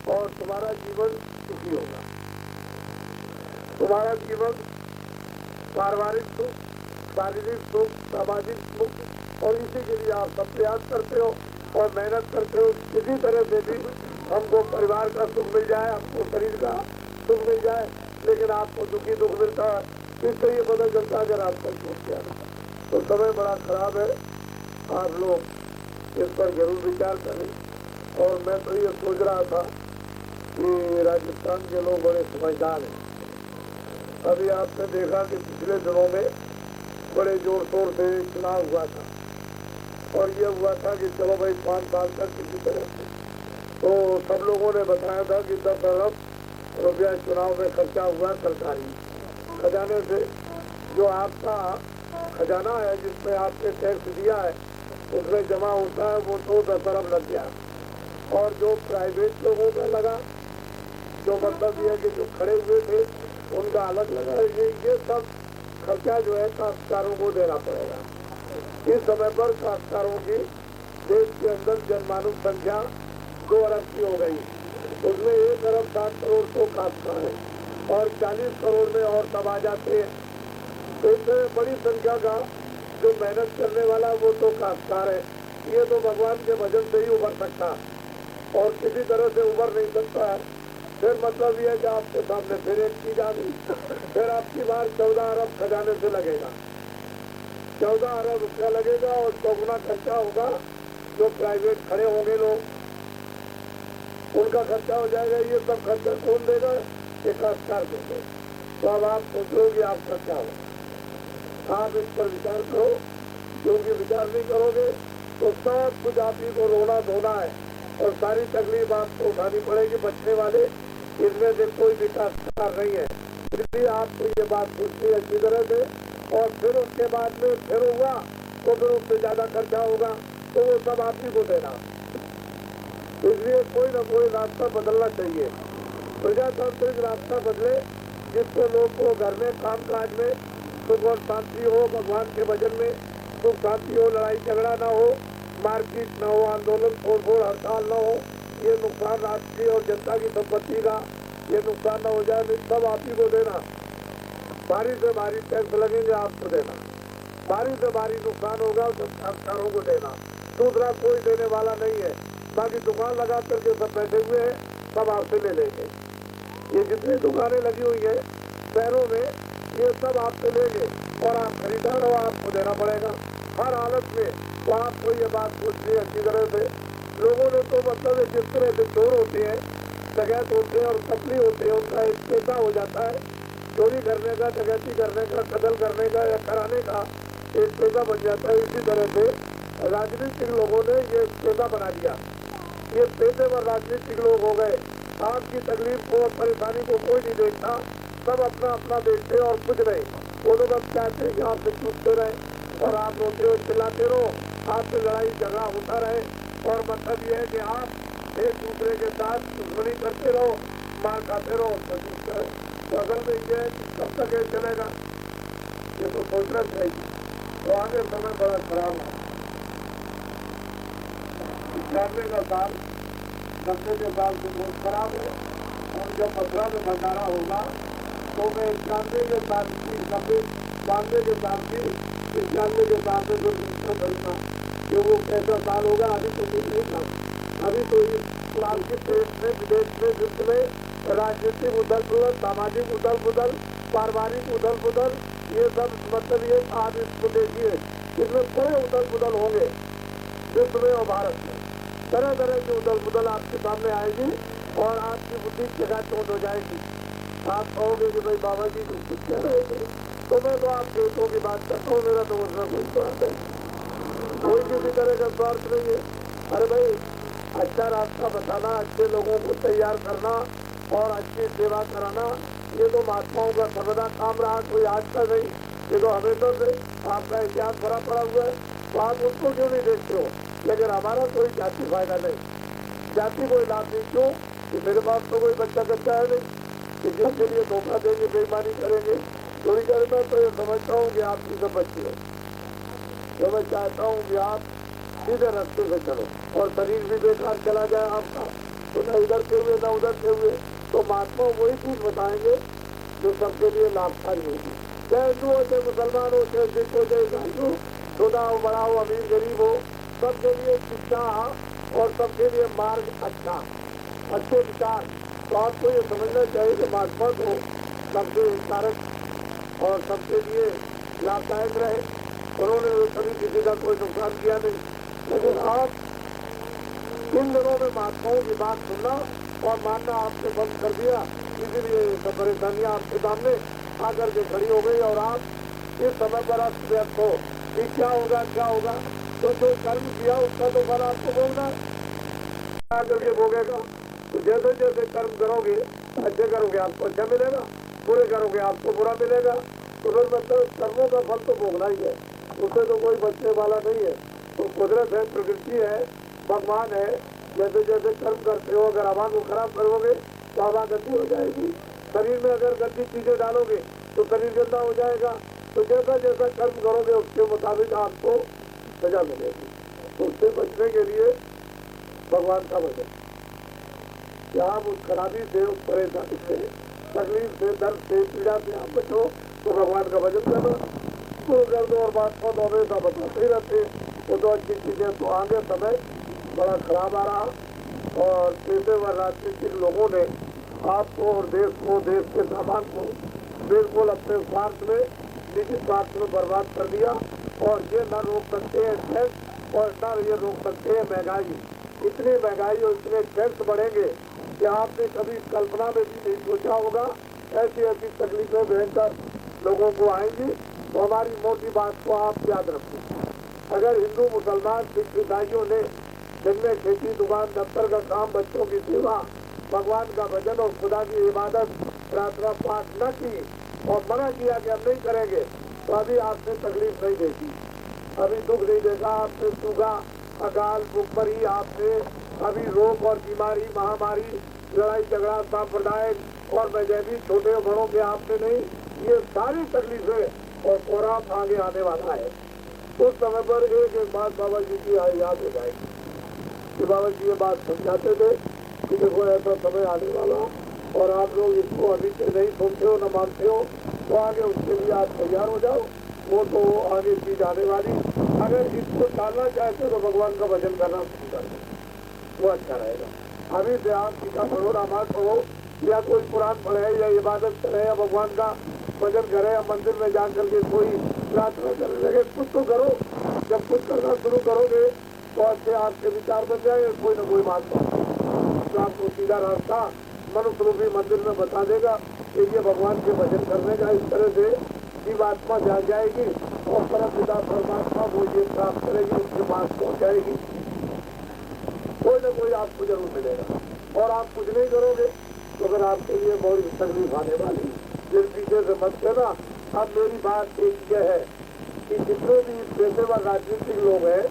और तुम्हारा जीवन सुखी होगा। तुम्हारा जीवन पारिवारिक सुख, शारीरिक सुख, सामाजिक सुख, और इसी के लिए आप सब प्रयास करते हो और मेहनत करते हो। किसी तरह से भी हमको परिवार का सुख मिल जाए, हमको शरीर का सुख मिल जाए, लेकिन आपको दुखी दुख मिलता है। इससे ये पता चलता है अगर आपका सोच क्या है तो समय बड़ा खराब है। आप लोग इस पर जरूर विचार करें। और मैं तो ये सोच रहा था कि राजस्थान के लोग बड़े समझदार हैं। अभी आपने देखा कि पिछले दिनों में बड़े जोर शोर से चुनाव हुआ था और ये हुआ था कि चलो भाई 5 साल तक किसी तरह से, तो सब लोगों ने बताया था कि 10 अरब रुपया चुनाव में खर्चा हुआ सरकारी खजाने से। जो आपका खजाना है जिसमें आपने टैक्स दिया है उसमें जमा होता है वो तो 10 अरब लग गया। और जो प्राइवेट लोगों का लगा, जो मतलब ये कि जो खड़े हुए थे उनका अलग लगा। ये सब खर्चा जो है काश्तकारों को देना पड़ेगा। इस समय पर काश्तकारों की देश के अंदर जनमानव संख्या 2 अरब की हो गई। उसमें 1 अरब 60 करोड़ तो काश्तकार है और 40 करोड़ में और तब आ जाते हैं। तो इससे बड़ी संख्या का जो मेहनत करने वाला वो तो काश्तकार है। ये तो भगवान के भजन से ही उभर सकता और किसी तरह से उभर नहीं सकता है। फिर मतलब ये है कि आपके सामने फिर एक चीज आ गई, फिर आपकी बार 14 अरब खजाने से लगेगा। 14 अरब रुपया लगेगा और 2 खर्चा होगा। जो प्राइवेट खड़े होंगे लोग उनका खर्चा हो जाएगा। ये सब खर्चा कौन देगा? ये काश्तकार देंगे। तो अब आप सोच लो कि आपका क्या होगा। आप इस पर विचार करो, क्योंकि विचार नहीं करोगे तो सब कुछ आप ही को रोना धोना है और सारी तकलीफ आपको उठानी पड़ेगी। बचने वाले इनमें से कोई भी काश्तकार नहीं है। इसलिए आपको ये बात सोचनी है अच्छी तरह से। और फिर उसके बाद में फिर हुआ तो फिर उससे ज्यादा खर्चा होगा तो वो सब आप ही को देना। इसलिए कोई न कोई रास्ता बदलना चाहिए। प्रजातांत्रिक रास्ता बदले जिससे लोग को घर में काम काज में सुख और शांति हो, भगवान के भजन में सुख शांति हो, लड़ाई झगड़ा ना हो, मारपीट ना हो, आंदोलन तोड़फोड़ हड़ताल ना हो, ये नुकसान राष्ट्रीय और जनता की संपत्ति का ये नुकसान न हो जाए। सब आप ही को देना। भारी से भारी टैक्स लगेंगे आपको देना, भारी से भारी नुकसान होगा सब काश्तकारों को देना। दूसरा कोई देने वाला नहीं है। बाकी दुकान लगा करके सब बैठे हुए हैं, सब आपसे ले लेंगे। ये जितनी दुकानें लगी हुई है शहरों में ये सब आपसे लेंगे और आप खरीदार हो, आपको देना पड़ेगा हर हालत में। तो आपको ये बात सोचनी है अच्छी तरह से। लोगों ने तो मतलब जिस तरह से चोर होते हैं, डकैत होते हैं और कपली होते हैं, उनका एक पेशा हो जाता है चोरी करने का, डकैती करने का, कत्ल करने का या कराने का एक पेशा बन जाता है। इसी तरह से राजनीतिक लोगों ने ये पेशा बना दिया। ये पेशेवर राजनीतिक लोग हो गए। आपकी तकलीफ को और परेशानी को कोई नहीं देखता, सब अपना अपना देखते और कुछ नहीं। वो लोग अब चाहते हैं कि आपसे चूकते रहे और आप रोते हो चिल्लाते रहो, आपसे लड़ाई झगड़ा होता रहे। और मतलब ये है कि आप एक दूसरे के साथ दुश्मनी करते रहो, मार खाते रहो, तो अगर में ये है कि कब तक ये चलेगा, ये तो सोचना चाहिए। तो आगे समय बड़ा खराब है। 91 का साल 90 के साल से बहुत खराब है। और जब 15 में भंडारा होगा तो मैं 91 के साल की 92 के साल की 91 के साल में जो दूसरा करूँगा कि वो कैसा साल होगा। अभी तो कुछ नहीं था। अभी तो इस साल के देश में विदेश में विश्व में राजनीतिक उथल पुथल, सामाजिक उथल पुथल, पारिवारिक उथल पुथल, ये सब मतलब ये आप इसको देखिए, इसमें बड़े उथल पुथल होंगे विश्व में और भारत में। तरह तरह की उथल पुथल आपके सामने आएगी और आपकी बुद्धि चकाचौंध हो जाएगी। आप कहोगे कि भाई बाबा जी कुछ कह रहे थे, तो मैं तो आप खेतों की बात करता हूँ। मेरा तो उसमें कोई स्वार्थ नहीं, कोई किसी तरह का स्वार्थ नहीं है। अरे भाई अच्छा रास्ता बताना, अच्छे लोगों को तैयार करना और अच्छी सेवा कराना, ये तो महात्माओं का सर्वदा काम रहा, कोई आज का नहीं। ये तो हमेशा से आपका इतिहास भरा पड़ा हुआ है। तो आप उसको क्यों नहीं देखते हो? लेकिन हमारा कोई जाति फायदा नहीं, जाति कोई लाभ नहीं। क्यों कि मेरे पास तो कोई बच्चा कच्चा है नहीं कि जिसके लिए धोखा देंगे, बेईमानी करेंगे, चोरी करेगा। तो ये समझता हूँ कि आपकी सब बच्ची है। तो मैं चाहता हूँ कि आप सीधे रास्ते से चलो और शरीर भी बेकार चला जाए आपका, तो न इधर से हुए न उधर से हुए, तो महात्मा वही चीज बताएंगे जो सबके लिए लाभकारी होगी। चाहे हिंदू हो, चाहे मुसलमान हो, चाहे सिख हो, चाहे ईसाई हो, छोटा हो, बड़ा हो, अमीर गरीब हो, सबके लिए शिक्षा और सबके लिए मार्ग अच्छा, अच्छे विचार। तो आपको ये समझना चाहिए कि महात्मा को सबसे कारक और सबके लिए लाभदायक रहे। उन्होंने कभी किसी का कोई नुकसान किया नहीं, लेकिन आप इन दिनों में महात्माओं की बात सुनना और मानना आपने बंद कर दिया, इसीलिए सब परेशानियां आपके सामने आकर के खड़ी हो गई और आप इस समय पर आप व्यस्त हो कि क्या होगा क्या होगा। तो जो कर्म किया उसका तो फल आपको भोगना आकर के भोगेगा। तो जैसे जैसे कर्म करोगे, अच्छे करोगे आपको अच्छा मिलेगा, बुरे करोगे आपको बुरा मिलेगा। तो फिर मतलब कर्मों का फल तो भोगना ही है, उससे तो कोई बचने वाला नहीं है। तो कुदरत है, प्रकृति है, भगवान है। जैसे जैसे कर्म करते हो, अगर हवा को खराब करोगे तो हवा गंदी हो जाएगी, शरीर में अगर गंदी चीजें डालोगे तो शरीर गंदा हो जाएगा। तो जैसा जैसा कर्म करोगे उसके मुताबिक आपको सजा मिलेगी। तो उससे बचने के लिए भगवान का भजन, या आप उस खराबी से, उस परेशानी से, तकलीफ से, दर्द से, पीड़ा से आप बचो तो भगवान का भजन करना। तो दर्द और बात को हमेशा बताते ही रहते। वो तो अच्छी चीजें, तो आगे समय बड़ा खराब आ रहा और पेशेवर राजनीतिक लोगों ने आपको और देश को, देश के सामान को बिल्कुल अपने स्वार्थ में, निजी स्वार्थ में बर्बाद कर दिया। और ये न रोक सकते हैं टैक्स और न ये रोक सकते हैं महंगाई। इतनी महंगाई और इतने टैक्स बढ़ेंगे कि आपने कभी कल्पना में भी नहीं सोचा होगा। ऐसी ऐसी तकलीफें भयंकर लोगों को आएंगी। तो हमारी मोटी बात को आप याद रखें, अगर हिंदू मुसलमान सिख ईसाइयों ने दिन में खेती, दुकान, दफ्तर का काम, बच्चों की सेवा, भगवान का भजन और खुदा की इबादत, प्रार्थना पाठ न की और मना किया कि हम नहीं करेंगे, तो अभी आपने तकलीफ नहीं देखी, अभी दुख नहीं देखा आपने, सूखा, अकाल, भूखमरी, आपने अभी रोग और बीमारी, महामारी, लड़ाई झगड़ा, सांप्रदायिक और मजहबी छोटे बड़ों के आपने नहीं, ये सारी तकलीफें और कोराम आगे आने वाला है। उस समय पर एक एक बात बाबा जी की याद हो जाएगी कि बाबा जी ये बात समझाते थे कि देखो ऐसा समय आने वाला, और आप लोग इसको अभी से नहीं सोचते हो, न मानते हो, तो आगे उसके लिए आप तैयार हो जाओ। वो तो आगे चीज आने वाली, अगर इसको टालना चाहते हो तो भगवान का भजन करना शुरू कर दो, वो अच्छा रहेगा। अभी से आप टीका पढ़ो, रामायण पढ़ो, या कोई कुरान पढ़े, या इबादत करे, या भगवान का भजन करे, या मंदिर में जाकर के कोई प्रार्थना करने लगे, कुछ तो करो। जब कुछ करना शुरू करोगे तो अच्छे आपके विचार बन जाएंगे। कोई न कोई बात तो आपको सीधा रास्ता मनुष्य रूपी मंदिर में बता देगा कि ये भगवान के भजन करने का। इस तरह से जीवात्मा जान जाएगी और परम पिता परमात्मा वो ये प्राप्त करेगी, उसके पास पहुँच जाएगी। कोई न कोई आपको जरूर मिलेगा। और आप कुछ नहीं करोगे तो फिर आपके लिए बहुत तकलीफ आने वाली। जिस पीछे से मत कहना। अब मेरी बात एक यह है कि जितने भी पेशेवर राजनीतिक लोग हैं,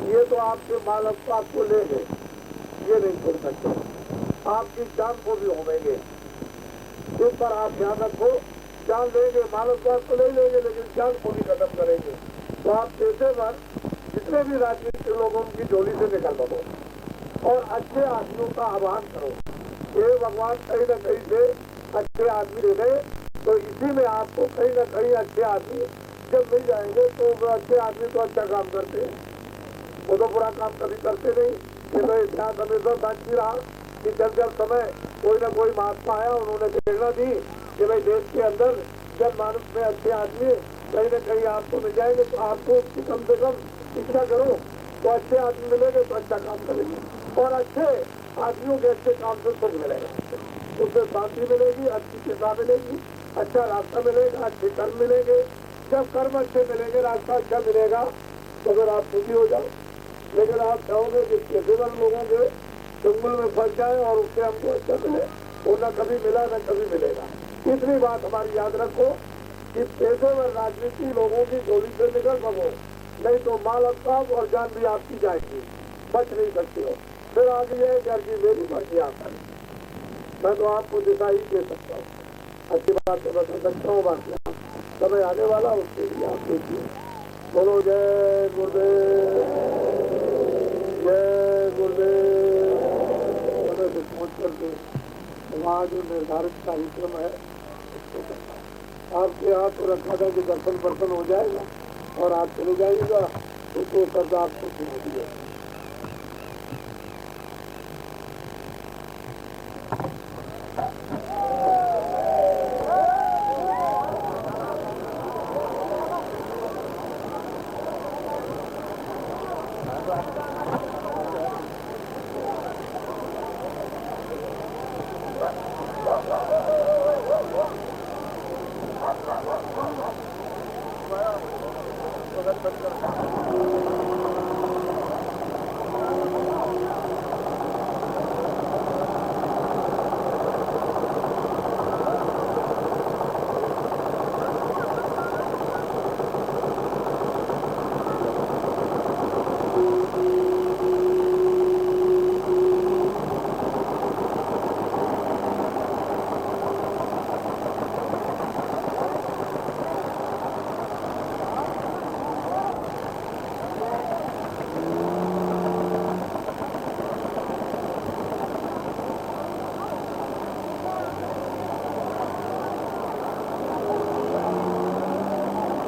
ये तो आपके माल अवतार को ले गए, ये नहीं छोड़ सकते, आपकी जान को भी होंगे। इस पर आप ध्यान रखो, जान लेंगे, माल अवतार को ले लेंगे, लेकिन जान को भी खत्म करेंगे। तो आप पेशेवर जितने भी राजनीतिक लोगों की झोली से निकल बनो और अच्छे आदमियों का आह्वान करो। ये भगवान कहीं न कहीं से अच्छे आदमी दे गए, तो इसी में आपको कहीं न कहीं अच्छे आदमी जब मिल जाएंगे। तो अच्छे आदमी तो अच्छा काम करते हैं, वो तो बुरा काम कभी करते नहीं। ये तो इतिहास हमेशा साक्षी रहा कि जब जब समय कोई न कोई महात्मा आया, उन्होंने प्रेरणा दी कि भाई देश के अंदर जब मानस में अच्छे आदमी कहीं न कहीं आपको मिल जाएंगे, तो आपको उसकी कम से कम इच्छा करो, तो अच्छे आदमी मिलेंगे तो अच्छा काम करेंगे। और अच्छे आदमियों के अच्छे काम से सुख मिलेगा, उससे शांति मिलेगी, अच्छी चिंता मिलेगी, अच्छा रास्ता मिलेगा, अच्छे कर्म मिलेंगे। जब कर्म अच्छे मिलेंगे, रास्ता अच्छा मिलेगा, तो अगर आप सुखी हो जाओ। लेकिन आप चाहोगे कि पेशेवर लोगों के चंगुल में फंस जाए और उससे हमको अच्छा मिले, वो न कभी मिला न कभी मिलेगा। तीसरी बात हमारी याद रखो कि पेशेवर राजनीति लोगों की झोली से निकल सको, नहीं तो माल अवतार और जान भी आपकी जाएगी, बच नहीं सकते हो। फिर आगे ये घर की मेरी मर्जी आता है, मैं तो आपको दिशा ही दे सकता हूँ, अच्छी बात तो बता सकता हूँ। बात समय आने वाला उसके लिए आप देखिए। बोलो जय गुरुदेव, जय गुरुदेव। समय से पहुँच करके वहाँ जो निर्धारित कार्यक्रम है उसको करना। आपके यहाँ तो रखा था कि दर्शन हो जाएगा और आप चले जाइएगा, उसको कर्जा आपको सुना दिया।